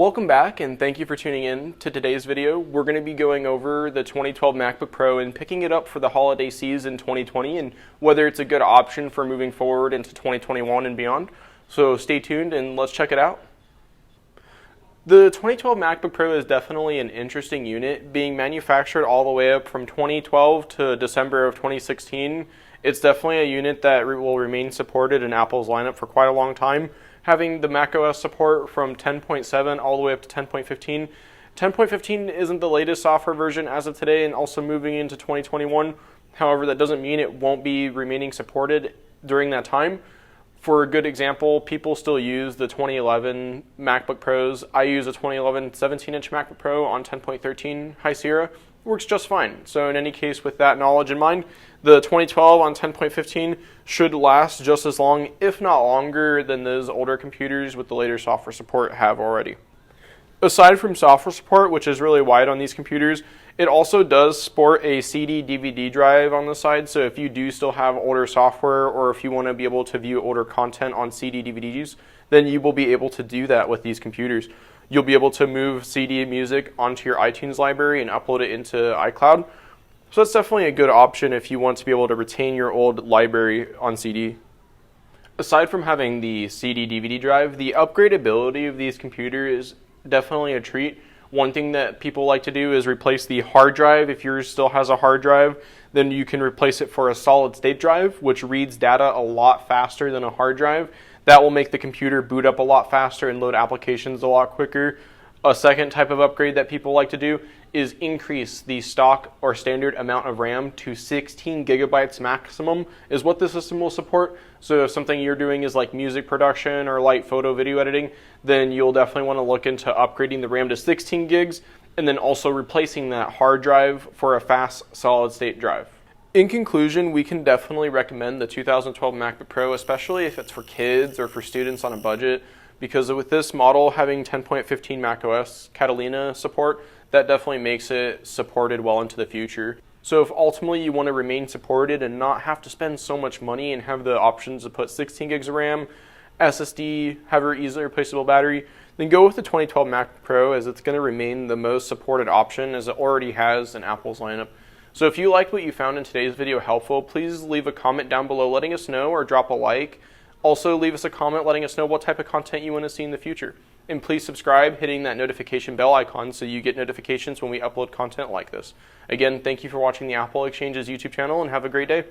Welcome back and thank you for tuning in to today's video. We're going to be going over the 2012 MacBook Pro and picking it up for the holiday season 2020 and whether it's a good option for moving forward into 2021 and beyond. So stay tuned and let's check it out. The 2012 MacBook Pro is definitely an interesting unit, being manufactured all the way up from 2012 to December of 2016. It's definitely a unit that will remain supported in Apple's lineup for quite a long time, having the macOS support from 10.7 all the way up to 10.15. 10.15 isn't the latest software version as of today and also moving into 2021. However, that doesn't mean it won't be remaining supported during that time. For a good example, people still use the 2011 MacBook Pros. I use a 2011 17-inch MacBook Pro on 10.13 High Sierra. Works just fine. So in any case, with that knowledge in mind, the 2012 on 10.15 should last just as long, if not longer, than those older computers with the later software support have already. Aside from software support, which is really wide on these computers, it also does sport a CD/DVD drive on the side. So if you do still have older software, or if you want to be able to view older content on CD/DVDs, then you will be able to do that with these computers. You'll be able to move CD music onto your iTunes library and upload it into iCloud. So that's definitely a good option if you want to be able to retain your old library on CD. Aside from having the CD/DVD drive, the upgradability of these computers is definitely a treat. One thing that people like to do is replace the hard drive. If yours still has a hard drive, then you can replace it for a solid state drive, which reads data a lot faster than a hard drive. That will make the computer boot up a lot faster and load applications a lot quicker. A second type of upgrade that people like to do is increase the stock or standard amount of RAM to 16 gigabytes maximum is what the system will support. So if something you're doing is like music production or light photo video editing, then you'll definitely want to look into upgrading the RAM to 16 gigs and then also replacing that hard drive for a fast solid state drive. In conclusion, we can definitely recommend the 2012 MacBook Pro, especially if it's for kids or for students on a budget, because with this model having 10.15 macOS Catalina support, that definitely makes it supported well into the future. So if ultimately you want to remain supported and not have to spend so much money and have the options to put 16 gigs of RAM, SSD, have an easily replaceable battery, then go with the 2012 MacBook Pro, as it's going to remain the most supported option as it already has in Apple's lineup. So if you liked what you found in today's video helpful, please leave a comment down below letting us know or drop a like. Also leave us a comment letting us know what type of content you want to see in the future. And please subscribe, hitting that notification bell icon so you get notifications when we upload content like this. Again, thank you for watching the Apple Exchange's YouTube channel and have a great day.